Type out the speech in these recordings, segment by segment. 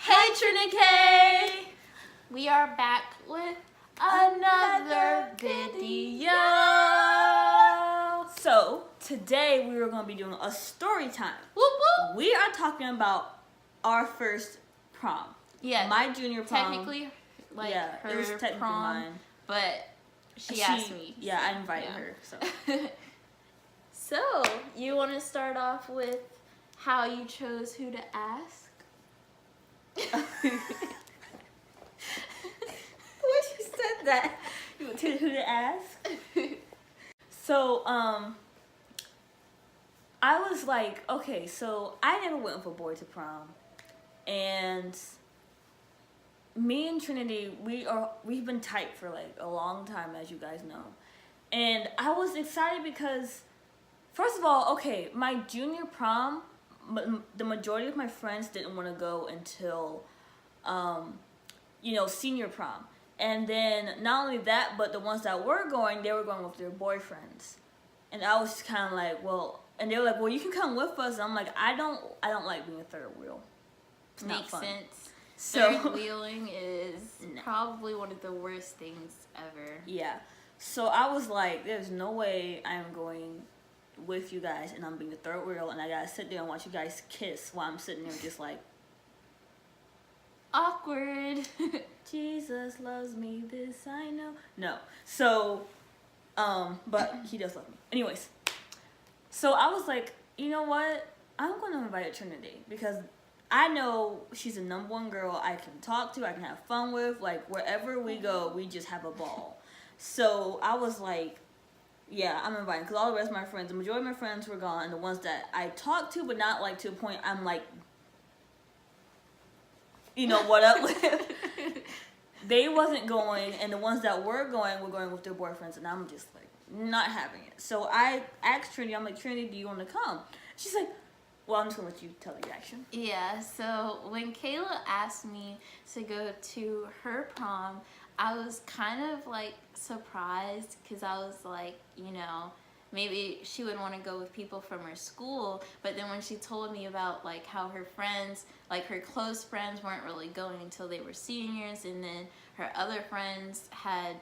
Hey Trinity! We are back with another video. So, today we are going to be doing a story time. Whoop whoop! We are talking about our first prom. Yeah. My junior prom. Technically, like it was her technically prom, mine. but she asked me. Yeah, I invited her. So. So, you want to start off with how you chose who to ask? When she said that, you would tell who to ask. So, I was like, okay, so I never went with a boy to prom, and me and Trinity, we've been tight for like a long time, as you guys know, and I was excited because, first of all, okay, my junior prom, the majority of my friends didn't want to go until, senior prom. And then not only that, but the ones that were going, they were going with their boyfriends. And I was kind of like, well, and they were like, well, you can come with us. And I'm like, I don't like being a third wheel. It's not Makes fun. sense. So third wheeling is probably one of the worst things ever. Yeah. So I was like, there's no way I'm going with you guys and I'm being a third wheel and I gotta sit there and watch you guys kiss while I'm sitting there just like awkward. Jesus loves me, this I know. No. So but he does love me. Anyways, so I was like, you know what? I'm gonna invite Trinity because I know she's the number one girl I can talk to, I can have fun with. Like wherever we go, we just have a ball. So I was like, yeah, I'm inviting, because all the rest of my friends, the majority of my friends were gone, and the ones that I talked to, but not like to a point I'm like, what up with, they wasn't going, and the ones that were going with their boyfriends, and I'm just like, not having it. So I asked Trinity, I'm like, Trinity, do you want to come? She's like, well, I'm just going to let you tell the reaction. Yeah, so when Kayla asked me to go to her prom, I was kind of like surprised because I was like, maybe she would want to go with people from her school. But then when she told me about like how her friends, like her close friends weren't really going until they were seniors, and then her other friends had,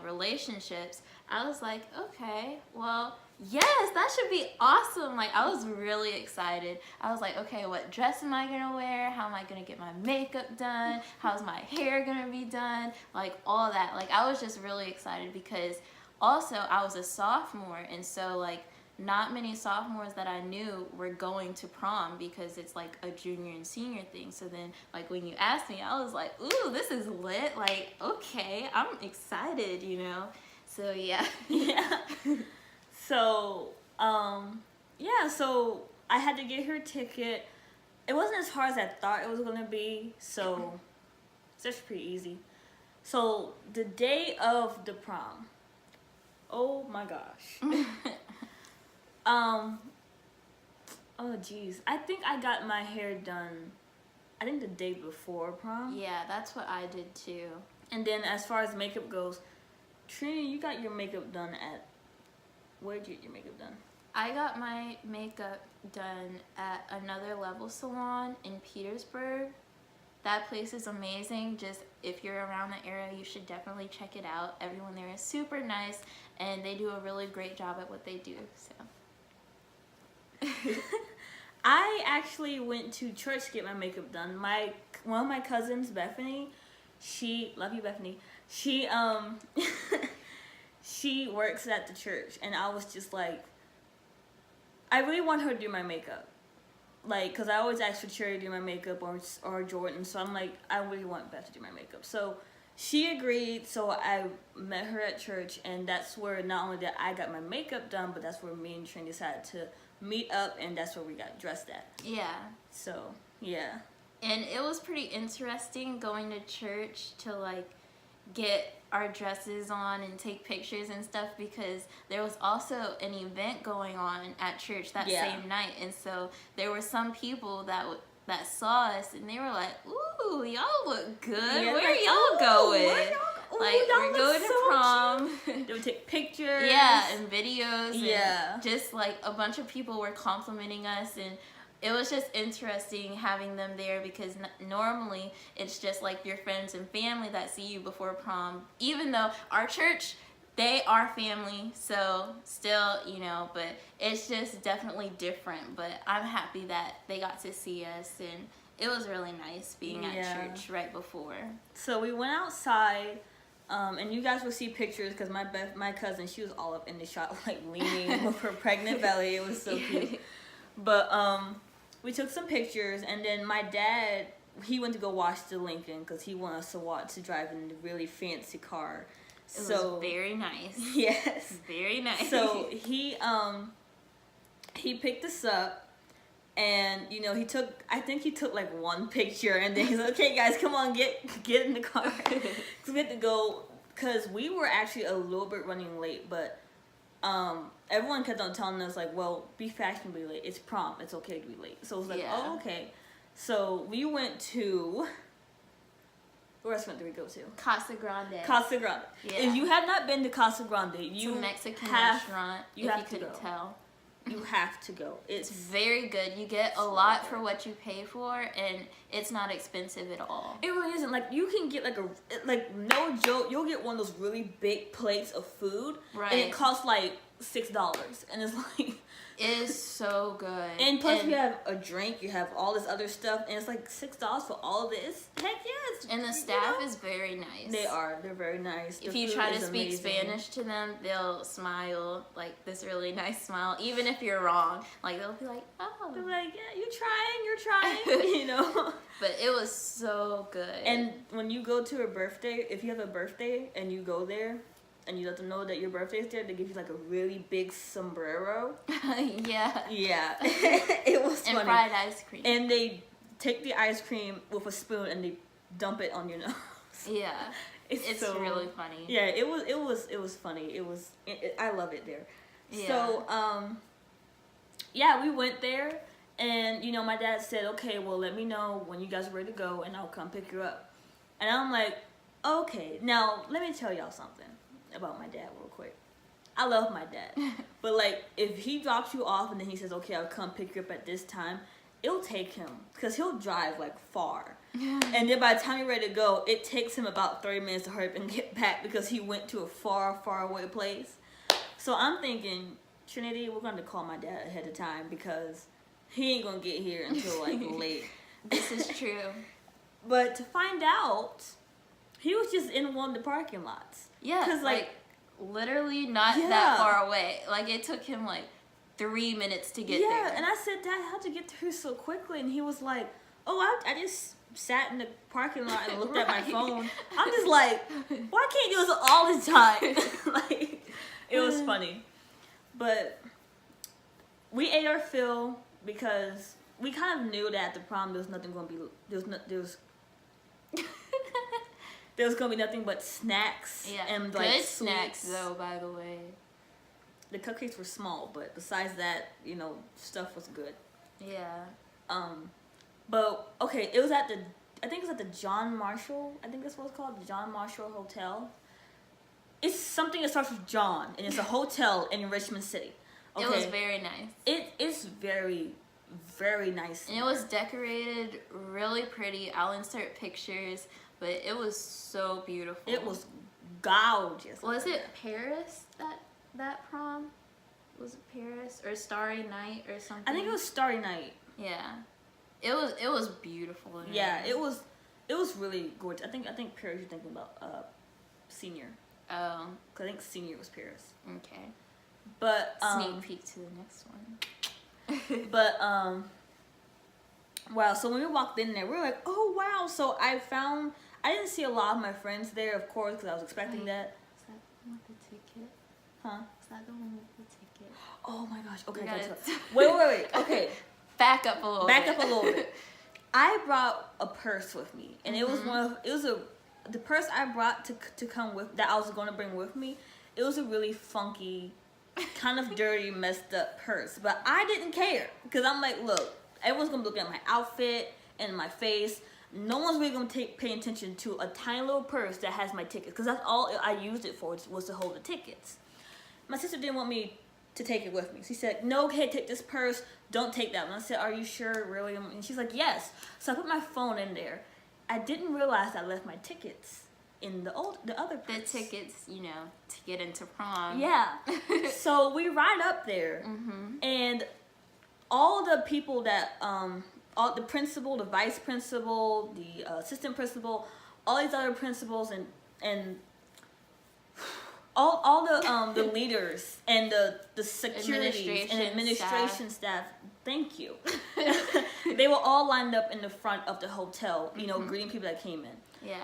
relationships, I was like, okay, well, yes, that should be awesome. Like, I was really excited. I was like, okay, what dress am I gonna wear? How am I gonna get my makeup done? How's my hair gonna be done? Like, all that. Like, I was just really excited because also I was a sophomore, and so like not many sophomores that I knew were going to prom because it's like a junior and senior thing. So then like when you asked me, I was like, ooh, this is lit. Like, okay, I'm excited, So yeah. Yeah. So, so I had to get her ticket. It wasn't as hard as I thought it was going to be, so it's actually pretty easy. So, the day of the prom, oh my gosh. Oh geez. I think I got my hair done, I think the day before prom. Yeah, that's what I did too. And then as far as makeup goes, Trini, you got your makeup done at, where did you get your makeup done? I got my makeup done at Another Level Salon in Petersburg. That place is amazing. Just if you're around the area, you should definitely check it out. Everyone there is super nice, and they do a really great job at what they do. So. I actually went to church to get my makeup done. One of my cousins, Bethany, love you, Bethany. She she works at the church, and I was just like, I really want her to do my makeup, like, because I always ask for Cherry to do my makeup or Jordan, so I'm like, I really want Beth to do my makeup. So she agreed, so I met her at church, and that's where not only that I got my makeup done, but that's where me and Trini decided to meet up, and that's where we got dressed at. Yeah. So, yeah. And it was pretty interesting going to church to like get our dresses on and take pictures and stuff, because there was also an event going on at church that same night, and so there were some people that saw us and they were like, ooh, y'all look good. Yeah, where like, y'all going? We're going to prom. They would take pictures. Yeah, and videos. Yeah. And just like a bunch of people were complimenting us, and it was just interesting having them there because normally it's just like your friends and family that see you before prom. Even though our church, they are family, so still, you know, but it's just definitely different. But I'm happy that they got to see us, and it was really nice being at church right before. So we went outside, and you guys will see pictures because my cousin, she was all up in the shot, like leaning with her pregnant belly. It was so cute. But we took some pictures, and then my dad, he went to go wash the Lincoln because he wanted us to drive in the really fancy car. It was very nice. Yes. Very nice. So he picked us up, and you know I think he took like one picture, and then he's like, okay guys, come on, get in the car. So we had to go because we were actually a little bit running late, but everyone kept on telling us like, well, be fashionably late. It's prom. It's okay to be late. So it was like, oh, okay. So we went to. What restaurant did we go to? Casa Grande. Casa Grande. Yeah. If you have not been to Casa Grande, it's a Mexican restaurant. You if have you to couldn't go. tell. You have to go. It's very good. You get a lot for what you pay for, and it's not expensive at all. It really isn't. Like, you can get no joke, you'll get one of those really big plates of food, right? And it costs like $6, and it's like. It is so good. And plus, you have a drink, you have all this other stuff, and it's like $6 for all of this. Heck yes. And the staff is very nice. They're very nice. If you try to speak Spanish to them, they'll smile, like this really nice smile, even if you're wrong. Like, they'll be like, oh. They're like, yeah, you're trying, you know. But it was so good. And when you go to a birthday, if you have a birthday and you go there, and you let them know that your birthday is there, they give you like a really big sombrero. Yeah. Yeah. It was funny. And fried ice cream. And they take the ice cream with a spoon and they dump it on your nose. Yeah. It's so, really funny. Yeah, it was funny. I love it there. Yeah. So yeah, we went there, and you know, my dad said, okay, well, let me know when you guys are ready to go and I'll come pick you up. And I'm like, okay. Now let me tell y'all something about my dad real quick. I love my dad. But like, if he drops you off and then he says, okay, I'll come pick you up at this time, it'll take him, because he'll drive like far. And then by the time you're ready to go, it takes him about 30 minutes to hurry up and get back because he went to a far, far away place. So I'm thinking, Trinity, we're going to call my dad ahead of time because he ain't going to get here until like late. This is true. But to find out, he was just in one of the parking lots. Yeah, because like literally not that far away. Like, it took him like 3 minutes to get there. Yeah, and I said, Dad, how'd you get here so quickly? And he was like, oh, I just sat in the parking lot and looked at my phone. I'm just like, why can't you do this all the time? Like, it was funny. But we ate our fill because we kind of knew that at the prom there was nothing going to be, there was going to be nothing but snacks. Yeah, and like good sweets. Snacks though, by the way. The cupcakes were small, but besides that, you know, stuff was good. Yeah. But okay, it was at I think it was at the John Marshall. I think that's what it's called, the John Marshall Hotel. It's something that starts with John, and it's a hotel in Richmond City. Okay? It was very nice. It is very, very nice. And it was decorated really pretty. I'll insert pictures, but it was so beautiful. It was gorgeous. Was it Paris that prom? Was it Paris or Starry Night or something? I think it was Starry Night. Yeah. It was beautiful. Yeah, it was really gorgeous. I think Paris, you're thinking about Senior. Oh. Cause I think Senior was Paris. Okay. But sneak peek to the next one. But wow. So when we walked in there, we were like, oh wow. So I didn't see a lot of my friends there, of course, because I was expecting that. Is that the one with the ticket? Huh? Is that the one with the ticket? Oh my gosh. Okay. Wait. Wait. Okay. Back up a little bit. I brought a purse with me, and it was the purse I brought to come with, that I was going to bring with me. It was a really funky, kind of dirty, messed up purse, but I didn't care because I'm like, look, everyone's gonna look at my outfit and my face. No one's really gonna pay attention to a tiny little purse that has my tickets, because that's all I used it for, was to hold the tickets. My sister didn't want me to take it with me. She said, no, okay, take this purse, don't take that one. I said, are you sure, really? And she's like, yes. So I put my phone in there. I didn't realize I left my tickets in the other purse. The tickets, you know, to get into prom. Yeah. So we ride up there, and all the people that, all the principal, the vice principal, the assistant principal, all these other principals, and all the leaders and the securities and administration staff. Thank you. They were all lined up in the front of the hotel, you know, greeting people that came in. Yeah.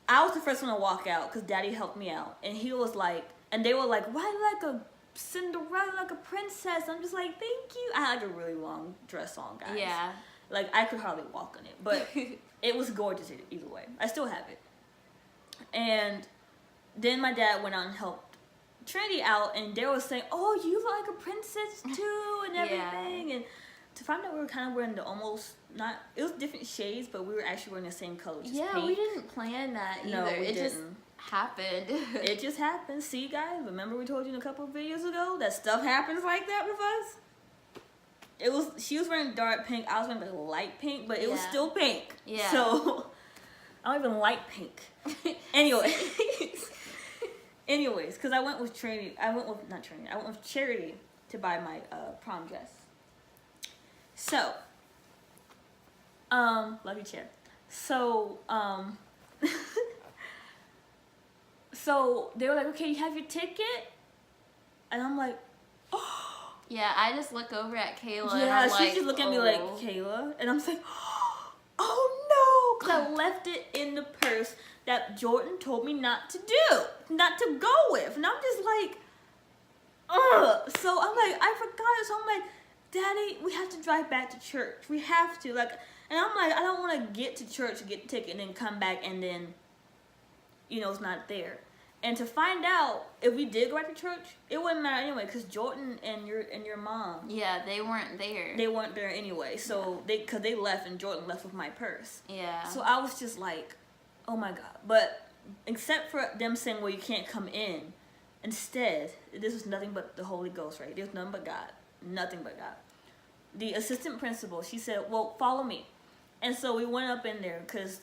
I was the first one to walk out because Daddy helped me out, and he was like, and they were like, "Why like a Cinderella, like a princess?" I'm just like, "Thank you." I had like a really long dress on, guys. Yeah. Like I could hardly walk in it, but it was gorgeous either way. I still have it. And then my dad went out and helped Trinity out, and they were saying, "Oh, you look like a princess too," and everything. Yeah. And to find out we were kind of wearing the almost not, it was different shades, but we were actually wearing the same color. Just yeah, pink. We didn't plan that either. No, we it didn't. Just happened. It just happened. See, guys, remember we told you in a couple of videos ago that stuff happens like that with us? It was, she was wearing dark pink, I was wearing like light pink, but it was still pink. Yeah. So I don't even like pink. Anyway. Anyways, because I went with Trinity, I went with Charity to buy my prom dress. So, love you, Chair. So, so they were like, "Okay, you have your ticket?" And I'm like, "Oh." Yeah, I just look over at Kayla. Yeah, and I'm she's just looking at me like, "Kayla," and I'm like, "Oh no," because I left it in the purse that Jordan told me not to go with, and I'm just like, ugh. So I'm like, I forgot it. So I'm like, Daddy, we have to drive back to church. We have to, like, and I'm like, I don't want to get to church, get the ticket, and then come back, and then, you know, it's not there. And to find out if we did go back to church, it wouldn't matter anyway, because Jordan and your mom. Yeah, they weren't there. They weren't there anyway. So because they left, and Jordan left with my purse. Yeah. So I was just like, oh my God. But except for them saying, well, you can't come in, instead, this was nothing but the Holy Ghost, right? There's nothing but God. Nothing but God. The assistant principal, she said, well, follow me. And so we went up in there because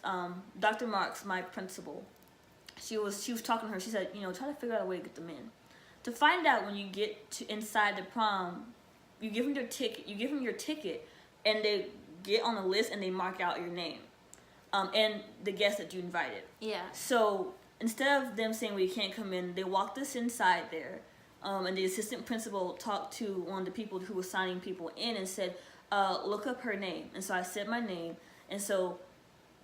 Dr. Marks, my principal, she was talking to her. She said, you know, try to figure out a way to get them in. To find out when you get to inside the prom, you give them your ticket. You give them your ticket, and they get on the list and they mark out your name, and the guests that you invited. Yeah. So instead of them saying, well, you can't come in, they walked us inside there. And the assistant principal talked to one of the people who was signing people in and said, look up her name. And so I said my name. And so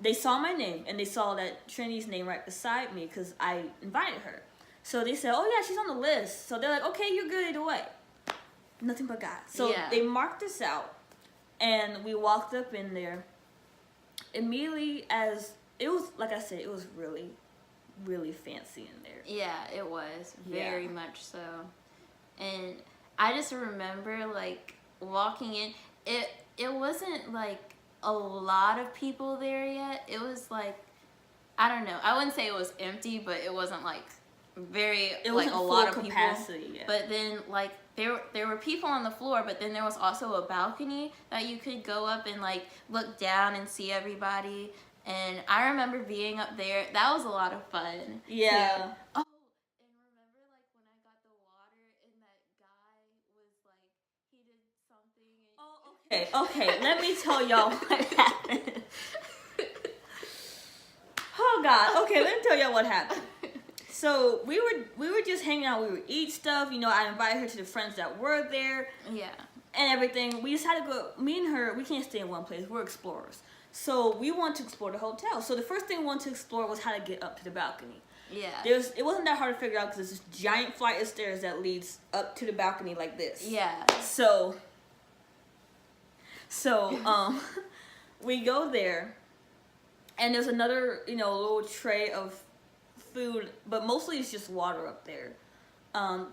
they saw my name, and they saw that Trinity's name right beside me because I invited her. So they said, oh, yeah, she's on the list. So they're like, okay, you're good either way. Nothing but God. So they marked us out, and we walked up in there. Immediately as, it was, like I said, it was really, really fancy in there. Yeah, it was. Very much so. And I just remember, like, walking in. It wasn't, like, a lot of people there yet. It was, like, I don't know. I wouldn't say it was empty, but it wasn't, like, it like, wasn't a lot of capacity, people. But then, like, there were people on the floor, but then there was also a balcony that you could go up and, like, look down and see everybody. And I remember being up there. That was a lot of fun. Yeah. Too. Oh, and remember, like, when I got the water and that guy was, like, he did something. And Okay. Let me tell y'all what happened. Oh, God. Okay, let me tell y'all what happened. So we were just hanging out. We would eat stuff. You know, I invited her to the friends that were there. Yeah. And everything. We decided to go. Me and her, we can't stay in one place. We're explorers. So we wanted to explore the hotel. So the first thing we wanted to explore was how to get up to the balcony. Yeah. It wasn't that hard to figure out because there's this giant flight of stairs that leads up to the balcony like this. Yeah. So we go there, and there's another, you know, little tray of food, but mostly it's just water up there.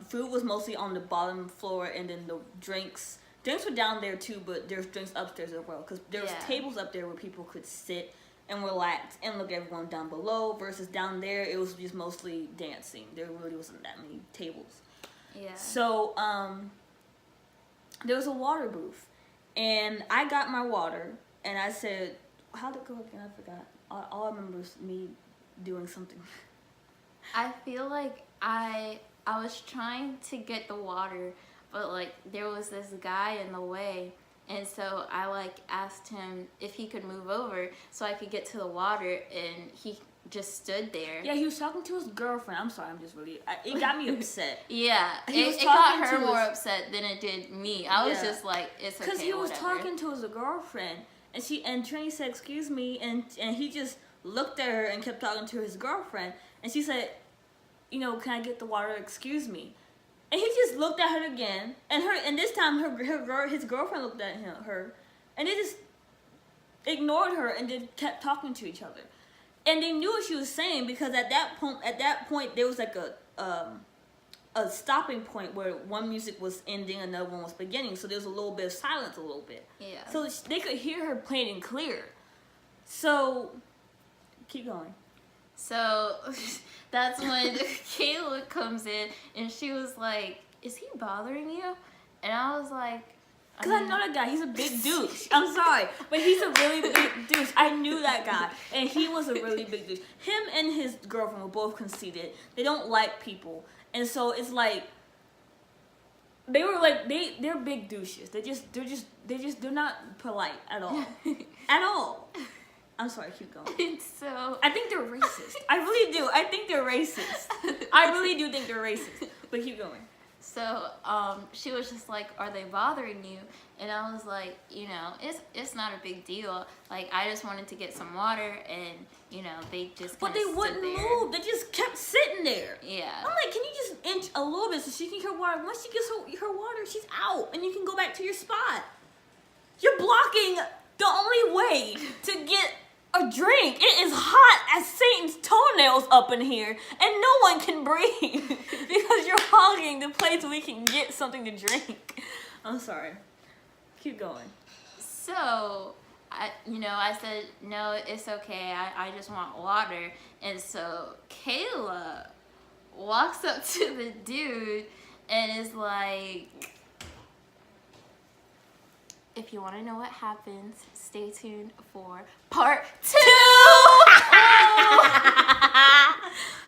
Food was mostly on the bottom floor, and then the drinks were down there too, but there's drinks upstairs as well, because there was tables up there where people could sit and relax and look at everyone down below, versus down there it was just mostly dancing. There really wasn't that many tables. Yeah. So there was a water booth, and I got my water, and I said, how'd it go again? I forgot. All I remember was me doing something. I feel like I was trying to get the water, but like there was this guy in the way, and so I like asked him if he could move over so I could get to the water, and he just stood there. Yeah, he was talking to his girlfriend. I'm sorry, it got me upset. Yeah, it got talking her to more his- upset than it did me. I was Yeah. just like, it's okay, Because he was whatever. talking to his girlfriend, and Trini said, excuse me, and he just looked at her and kept talking to his girlfriend, and she said, you know, can I get the water, excuse me. And he just looked at her again, and this time his girlfriend looked at her, and they just ignored her and then kept talking to each other. And they knew what she was saying, because at that point there was like a stopping point where one music was ending, another one was beginning, so there was a little bit of silence, a little bit. Yeah. So they could hear her plain and clear. So, keep going. So that's when Kayla comes in, and she was like, is he bothering you? And I was like, Because I know that guy. He's a big douche. I'm sorry. But he's a really big douche. I knew that guy. And he was a really big douche. Him and his girlfriend were both conceited. They don't like people. And so it's like, they're big douches. They're not polite at all. At all. I'm sorry, keep going. So I think they're racist. I really do. I think they're racist. I really do think they're racist. But keep going. So she was just like, are they bothering you? And I was like, you know, it's not a big deal. Like, I just wanted to get some water, and, you know, they just But kinda they wouldn't stood there. move. They just kept sitting there. Yeah. I'm like, can you just inch a little bit so she can get her water? Once she gets her water, she's out, and you can go back to your spot. You're blocking the only way to get a drink. It is hot as Satan's toenails up in here, and no one can breathe because you're hogging the place where we can get something to drink. I'm sorry. Keep going. So, I said, no, it's okay. I just want water. And so Kayla walks up to the dude and is like, if you want to know what happens, stay tuned for part 2.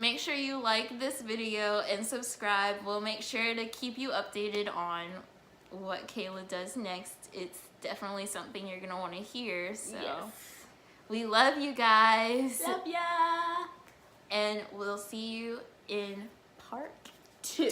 Make sure you like this video and subscribe. We'll make sure to keep you updated on what Kayla does next. It's definitely something you're going to want to hear. So Yes. we love you guys. Love ya. And we'll see you in part 2.